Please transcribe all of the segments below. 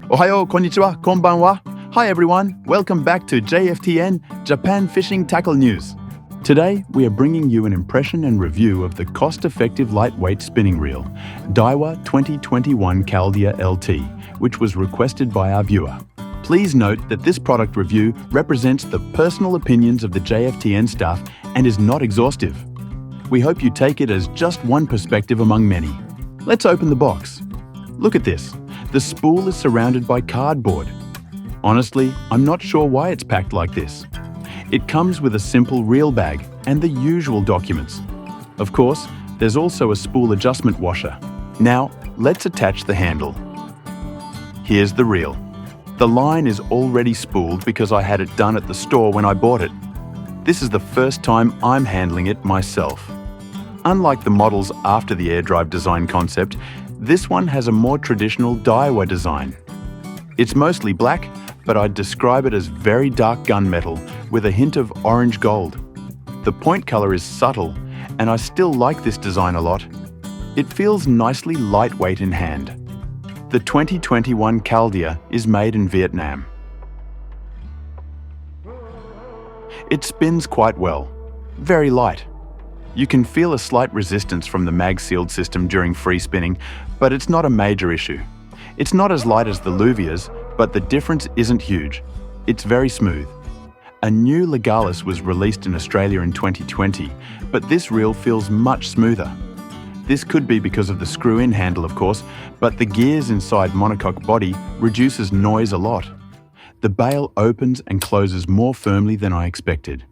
Ohayo, konnichiwa, konbanwa. Hi everyone, welcome back to JFTN, Japan Fishing Tackle News. Today, we are bringing you an impression and review of the cost-effective lightweight spinning reel, DAIWA 2021 Caldia LT, which was requested by our viewer. Please note that this product review represents the personal opinions of the JFTN staff and is not exhaustive. We hope you take it as just one perspective among many. Let's open the box. Look at this. The spool is surrounded by cardboard. Honestly, I'm not sure why it's packed like this. It comes with a simple reel bag and the usual documents. Of course, there's also a spool adjustment washer. Now, let's attach the handle. Here's the reel. The line is already spooled because I had it done at the store when I bought it. This is the first time I'm handling it myself. Unlike the models after the air drive design concept, this one has a more traditional DAIWA design. It's mostly black, but I'd describe it as very dark gunmetal with a hint of orange gold. The point color is subtle, and I still like this design a lot. It feels nicely lightweight in hand. The 2021 Caldia is made in Vietnam. It spins quite well, very light. You can feel a slight resistance from the mag-sealed system during free spinning, but it's not a major issue. It's not as light as the Luvias, but the difference isn't huge. It's very smooth. A new Legalis was released in Australia in 2020, but this reel feels much smoother. This could be because of the screw-in handle, of course, but the gears inside Monocoque Body reduces noise a lot. The bail opens and closes more firmly than I expected.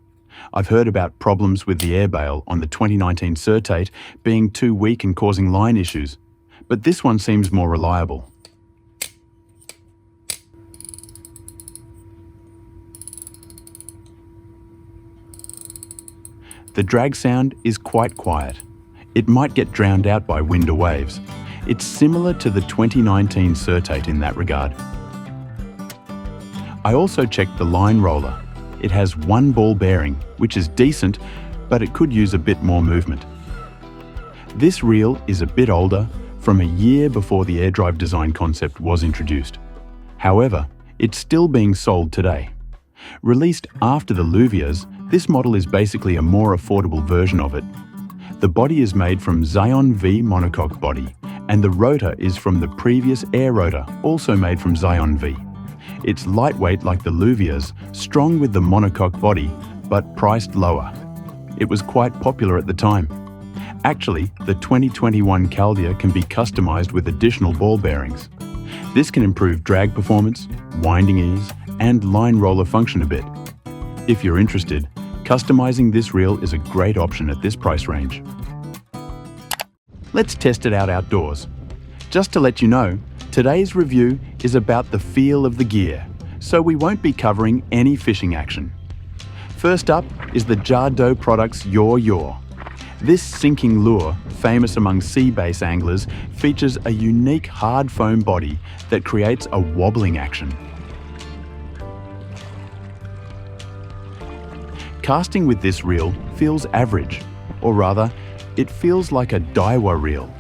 I've heard about problems with the air bail on the 2019 Certate being too weak and causing line issues, but this one seems more reliable. The drag sound is quite quiet. It might get drowned out by wind or waves. It's similar to the 2019 Certate in that regard. I also checked the line roller. It has one ball bearing, which is decent, but it could use a bit more movement. This reel is a bit older, from a year before the air drive design concept was introduced. However, it's still being sold today. Released after the Luvias, this model is basically a more affordable version of it. The body is made from ZAION-V Monocoque Body, and the rotor is from the previous air rotor, also made from ZAION-V. It's lightweight like the Luvias, strong with the monocoque body, but priced lower. It was quite popular at the time. Actually, the 2021 Caldia can be customized with additional ball bearings. This can improve drag performance, winding ease, and line roller function a bit. If you're interested, customizing this reel is a great option at this price range. Let's test it out outdoors. Just to let you know, today's review is about the feel of the gear, so we won't be covering any fishing action. First up is the Jado Products Yore. This sinking lure, famous among sea bass anglers, features a unique hard foam body that creates a wobbling action. Casting with this reel feels average, or rather, it feels like a DAIWA reel.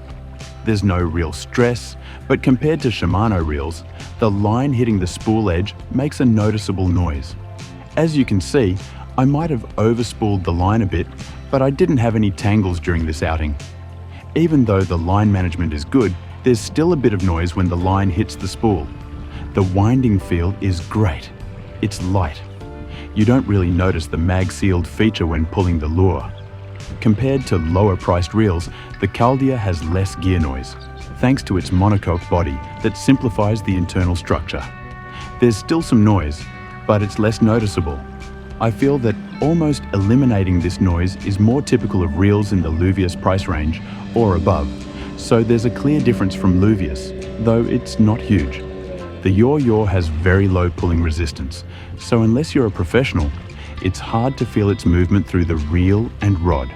There's no real stress, but compared to Shimano reels, the line hitting the spool edge makes a noticeable noise. As you can see, I might have overspooled the line a bit, but I didn't have any tangles during this outing. Even though the line management is good, there's still a bit of noise when the line hits the spool. The winding feel is great. It's light. You don't really notice the mag-sealed feature when pulling the lure. Compared to lower-priced reels, the Caldia has less gear noise, thanks to its monocoque body that simplifies the internal structure. There's still some noise, but it's less noticeable. I feel that almost eliminating this noise is more typical of reels in the Luvias price range or above, so there's a clear difference from Luvias, though it's not huge. The Yore has very low pulling resistance, so unless you're a professional, it's hard to feel its movement through the reel and rod.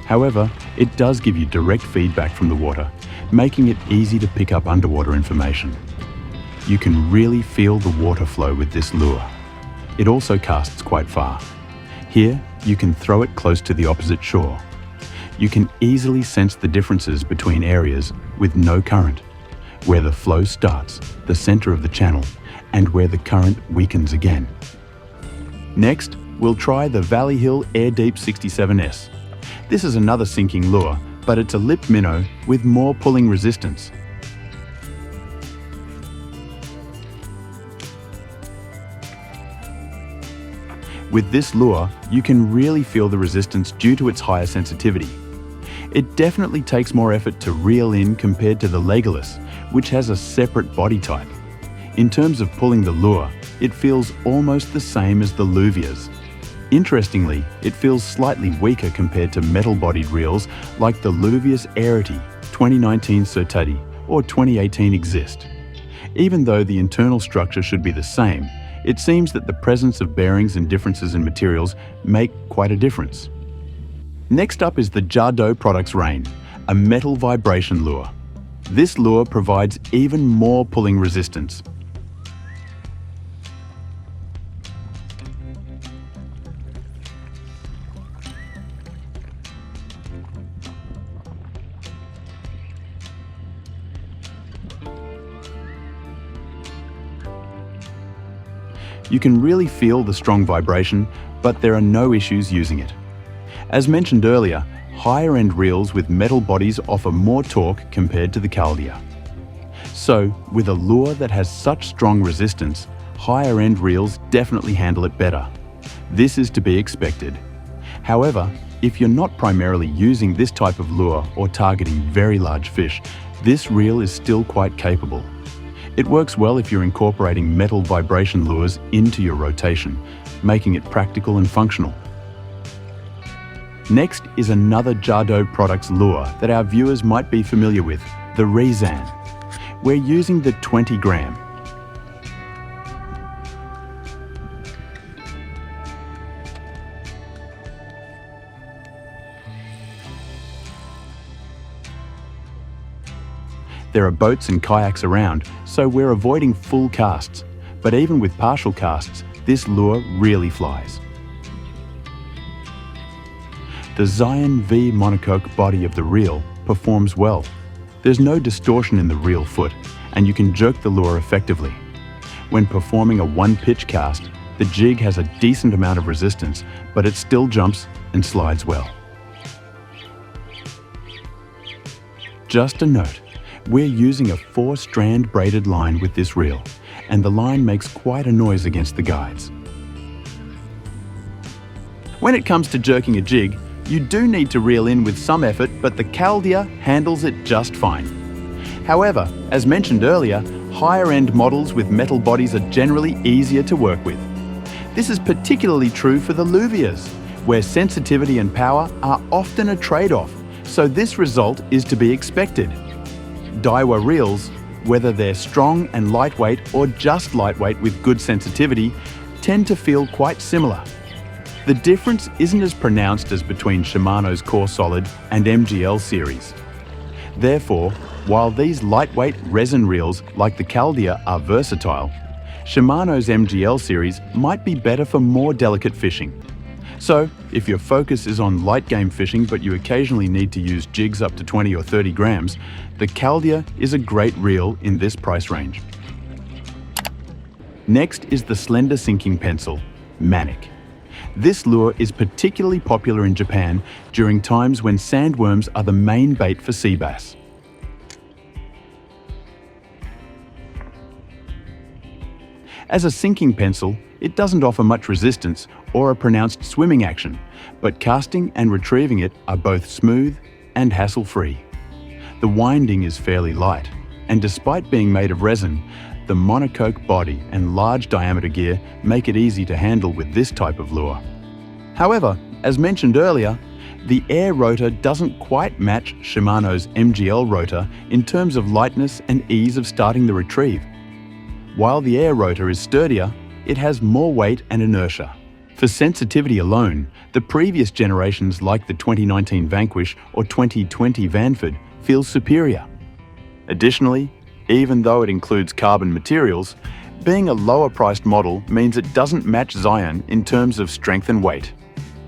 However, it does give you direct feedback from the water, making it easy to pick up underwater information. You can really feel the water flow with this lure. It also casts quite far. Here, you can throw it close to the opposite shore. You can easily sense the differences between areas with no current, where the flow starts, the center of the channel, and where the current weakens again. Next, we'll try the ValleyHill AirDeep 67S. This is another sinking lure, but it's a lip minnow with more pulling resistance. With this lure, you can really feel the resistance due to its higher sensitivity. It definitely takes more effort to reel in compared to the legless, which has a separate body type. In terms of pulling the lure, it feels almost the same as the Luvias. Interestingly, it feels slightly weaker compared to metal-bodied reels like the Luvias Arity, 2019 Certati, or 2018 Exist. Even though the internal structure should be the same, it seems that the presence of bearings and differences in materials make quite a difference. Next up is the Jado Products range, a metal vibration lure. This lure provides even more pulling resistance. You can really feel the strong vibration, but there are no issues using it. As mentioned earlier, higher-end reels with metal bodies offer more torque compared to the Caldia. So, with a lure that has such strong resistance, higher-end reels definitely handle it better. This is to be expected. However, if you're not primarily using this type of lure or targeting very large fish, this reel is still quite capable. It works well if you're incorporating metal vibration lures into your rotation, making it practical and functional. Next is another Jado Products lure that our viewers might be familiar with, the Rezan. We're using the 20 gram. There are boats and kayaks around, so we're avoiding full casts. But even with partial casts, this lure really flies. The ZAION-V Monocoque Body of the reel performs well. There's no distortion in the reel foot, and you can jerk the lure effectively. When performing a one-pitch cast, the jig has a decent amount of resistance, but it still jumps and slides well. Just a note, we're using a 4-strand braided line with this reel, and the line makes quite a noise against the guides. When it comes to jerking a jig, you do need to reel in with some effort, but the Caldia handles it just fine. However, as mentioned earlier, higher-end models with metal bodies are generally easier to work with. This is particularly true for the Luvias, where sensitivity and power are often a trade-off, so this result is to be expected. DAIWA reels, whether they're strong and lightweight or just lightweight with good sensitivity, tend to feel quite similar. The difference isn't as pronounced as between Shimano's Core Solid and MGL series. Therefore, while these lightweight resin reels like the Caldia are versatile, Shimano's MGL series might be better for more delicate fishing. So, if your focus is on light game fishing but you occasionally need to use jigs up to 20 or 30 grams, the Caldia is a great reel in this price range. Next is the slender sinking pencil, Manic. This lure is particularly popular in Japan during times when sandworms are the main bait for sea bass. As a sinking pencil, it doesn't offer much resistance or a pronounced swimming action, but casting and retrieving it are both smooth and hassle-free. The winding is fairly light, and despite being made of resin, the monocoque body and large diameter gear make it easy to handle with this type of lure. However, as mentioned earlier, the air rotor doesn't quite match Shimano's MGL rotor in terms of lightness and ease of starting the retrieve. While the air rotor is sturdier, it has more weight and inertia. For sensitivity alone, the previous generations like the 2019 Vanquish or 2020 Vanford feel superior. Additionally, even though it includes carbon materials, being a lower-priced model means it doesn't match ZAION in terms of strength and weight.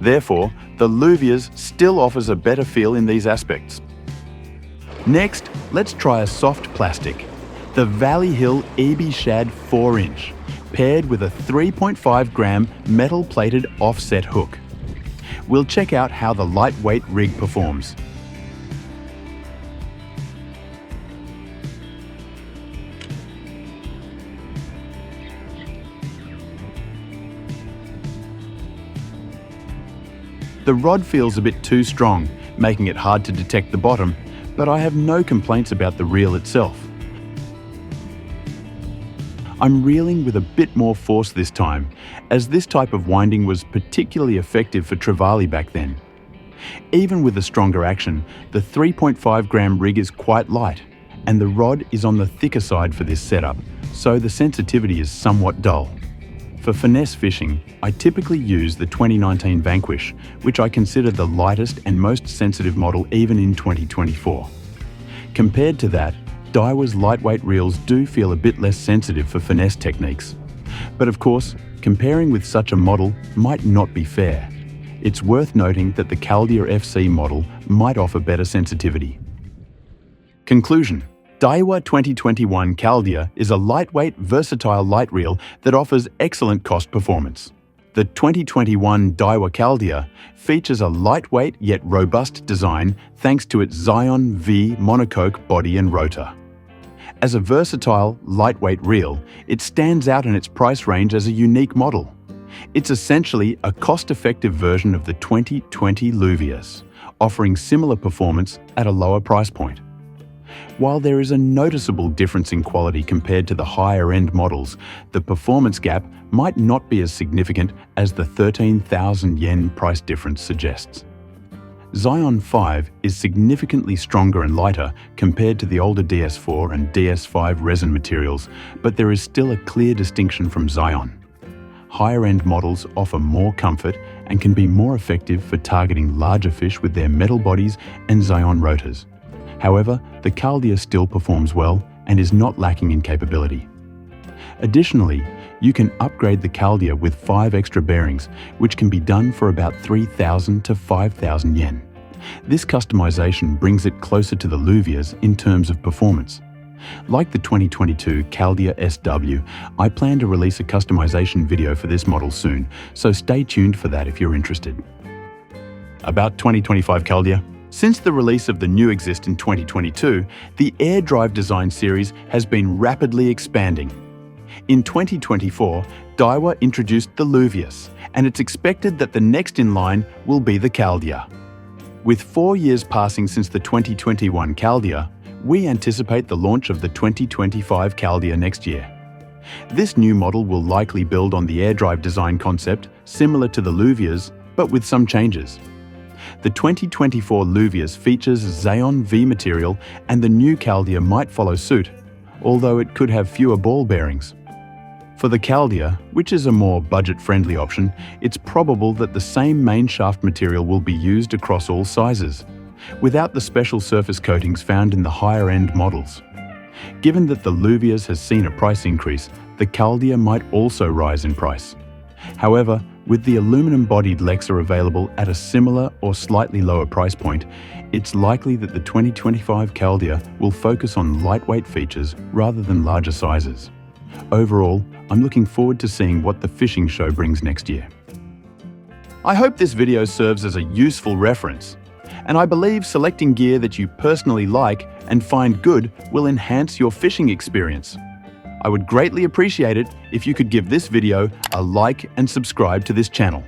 Therefore, the Luvias still offers a better feel in these aspects. Next, let's try a soft plastic, the ValleyHill Ebi Shad 4-inch, paired with a 3.5 gram metal-plated offset hook. We'll check out how the lightweight rig performs. The rod feels a bit too strong, making it hard to detect the bottom, but I have no complaints about the reel itself. I'm reeling with a bit more force this time, as this type of winding was particularly effective for trevally back then. Even with a stronger action, the 3.5 gram rig is quite light, and the rod is on the thicker side for this setup, so the sensitivity is somewhat dull. For finesse fishing, I typically use the 2019 Vanquish, which I consider the lightest and most sensitive model even in 2024. Compared to that, DAIWA's lightweight reels do feel a bit less sensitive for finesse techniques. But of course, comparing with such a model might not be fair. It's worth noting that the Caldia FC model might offer better sensitivity. Conclusion: DAIWA 2021 Caldia is a lightweight, versatile light reel that offers excellent cost performance. The 2021 DAIWA Caldia features a lightweight yet robust design thanks to its ZAION-V Monocoque Body and rotor. As a versatile, lightweight reel, it stands out in its price range as a unique model. It's essentially a cost-effective version of the 2020 Luvias, offering similar performance at a lower price point. While there is a noticeable difference in quality compared to the higher-end models, the performance gap might not be as significant as the 13,000 yen price difference suggests. ZAION-V is significantly stronger and lighter compared to the older DS4 and DS5 resin materials, but there is still a clear distinction from ZAION. Higher-end models offer more comfort and can be more effective for targeting larger fish with their metal bodies and ZAION rotors. However, the Caldia still performs well and is not lacking in capability. Additionally, you can upgrade the Caldia with 5 extra bearings, which can be done for about 3,000 to 5,000 yen. This customization brings it closer to the Luvias in terms of performance. Like the 2022 Caldia SW, I plan to release a customization video for this model soon, so stay tuned for that if you're interested. About 2025 Caldia. Since the release of the new Exist in 2022, the Air Drive design series has been rapidly expanding. In 2024, DAIWA introduced the Luvias, and it's expected that the next in line will be the Caldia. With 4 years passing since the 2021 Caldia, we anticipate the launch of the 2025 Caldia next year. This new model will likely build on the Air Drive design concept, similar to the Luvias, but with some changes. The 2024 Luvias features ZAION-V material, and the new Caldia might follow suit, although it could have fewer ball bearings. For the Caldia, which is a more budget-friendly option, it's probable that the same main shaft material will be used across all sizes, without the special surface coatings found in the higher-end models. Given that the Luvias has seen a price increase, the Caldia might also rise in price. However, with the aluminum-bodied Lexa available at a similar or slightly lower price point, it's likely that the 2025 Caldia will focus on lightweight features rather than larger sizes. Overall, I'm looking forward to seeing what the fishing show brings next year. I hope this video serves as a useful reference, and I believe selecting gear that you personally like and find good will enhance your fishing experience. I would greatly appreciate it if you could give this video a like and subscribe to this channel.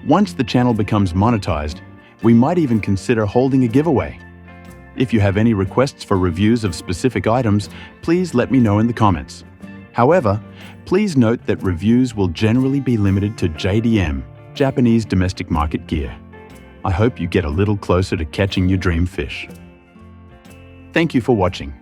Once the channel becomes monetized, we might even consider holding a giveaway. If you have any requests for reviews of specific items, please let me know in the comments. However, please note that reviews will generally be limited to JDM, Japanese domestic market gear. I hope you get a little closer to catching your dream fish. Thank you for watching.